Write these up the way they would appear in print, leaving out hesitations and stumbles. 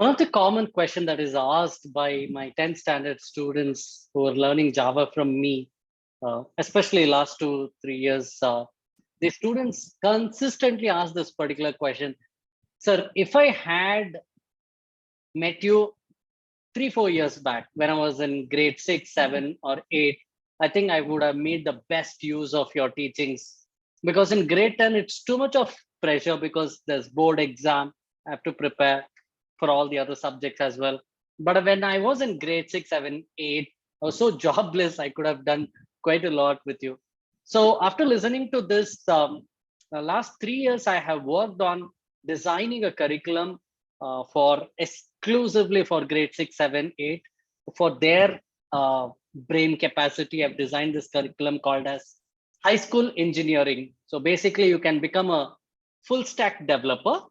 One of the common question that is asked by my 10th standard students who are learning Java from me, especially last 2, 3 years, the students consistently ask this particular question. Sir, if I had met you 3, 4 years back when I was in grade 6, 7, or 8, I think I would have made the best use of your teachings. Because in grade 10, it's too much of pressure because there's board exam, I have to prepare for all the other subjects as well. But when I was in grade 6, 7, 8, I was so jobless, I could have done quite a lot with you. So after listening to this, the last 3 years, I have worked on designing a curriculum for exclusively for grade 6, 7, 8 for their brain capacity. I've designed this curriculum called as high school engineering. So basically, you can become a full stack developer.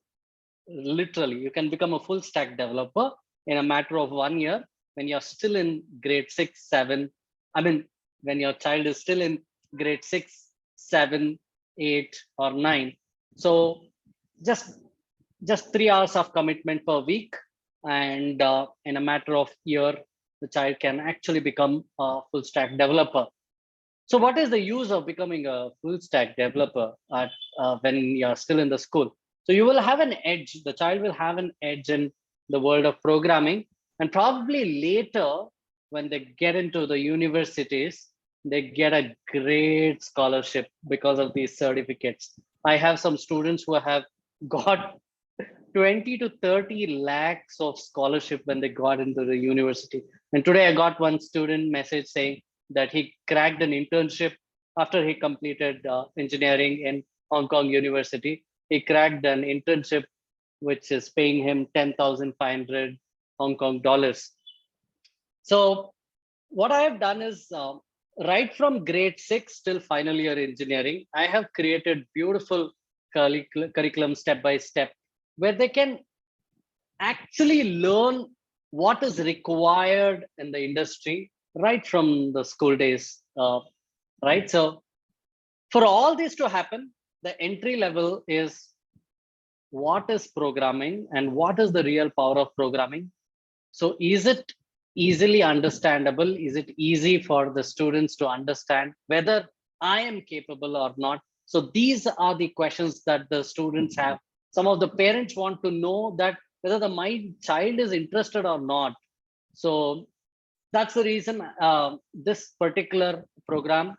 Literally, you can become a full stack developer in a matter of 1 year when you're still in grade 6, 7. I mean, when your child is still in grade 6, 7, 8, or 9. So just 3 hours of commitment per week, and in a matter of year, the child can actually become a full stack developer. So what is the use of becoming a full stack developer when you're still in the school? So you will have an edge, the child will have an edge in the world of programming, and probably later when they get into the universities, they get a great scholarship because of these certificates. I have some students who have got 20 to 30 lakhs of scholarship when they got into the university. And today I got one student message saying that he cracked an internship after he completed engineering in Hong Kong University. He cracked an internship which is paying him 10,500 Hong Kong dollars. So what I have done is right from grade 6 till final year engineering, I have created beautiful curriculum step by step where they can actually learn what is required in the industry right from the school days, right? So for all this to happen, the entry level is what is programming and what is the real power of programming. So is it easily understandable? Is it easy for the students to understand whether I am capable or not? So these are the questions that the students have. Some of the parents want to know that whether my child is interested or not. So that's the reason this particular program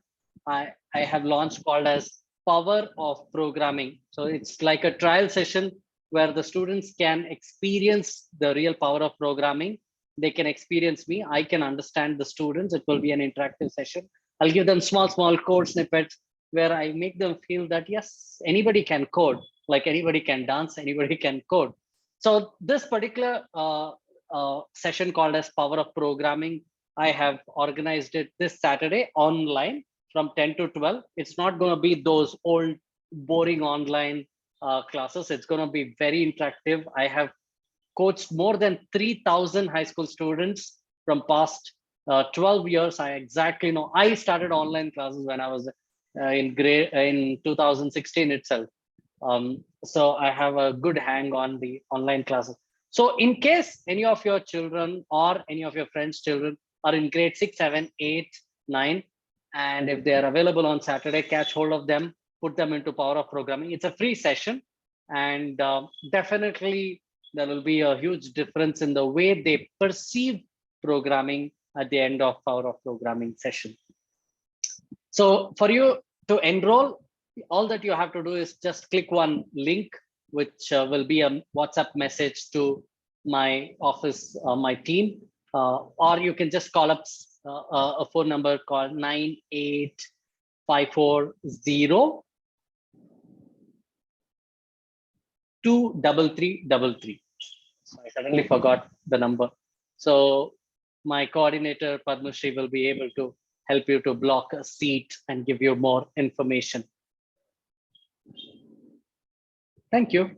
I have launched called as Power of Programming. So it's like a trial session where the students can experience the real power of programming. They can experience me. I can understand the students. It will be an interactive session. I'll give them small code snippets where I make them feel that, yes, anybody can code, like anybody can dance, anybody can code. So this particular session called as Power of Programming, I have organized it this Saturday online from 10 to 12. It's not going to be those old boring online classes. It's going to be very interactive. I have coached more than 3,000 high school students from past 12 years. I exactly know. I started online classes when I was in 2016 itself. So I have a good hang on the online classes. So in case any of your children or any of your friends' children are in grade 6, 7, 8, 9, and if they are available on Saturday, catch hold of them, put them into Power of Programming. It's a free session, and definitely there will be a huge difference in the way they perceive programming at the end of Power of Programming session. So for you to enroll, all that you have to do is just click one link, which will be a WhatsApp message to my office, my team, or you can just call up a phone number called 98540 23333. So I suddenly forgot the number. So my coordinator Padmashri will be able to help you to block a seat and give you more information. Thank you.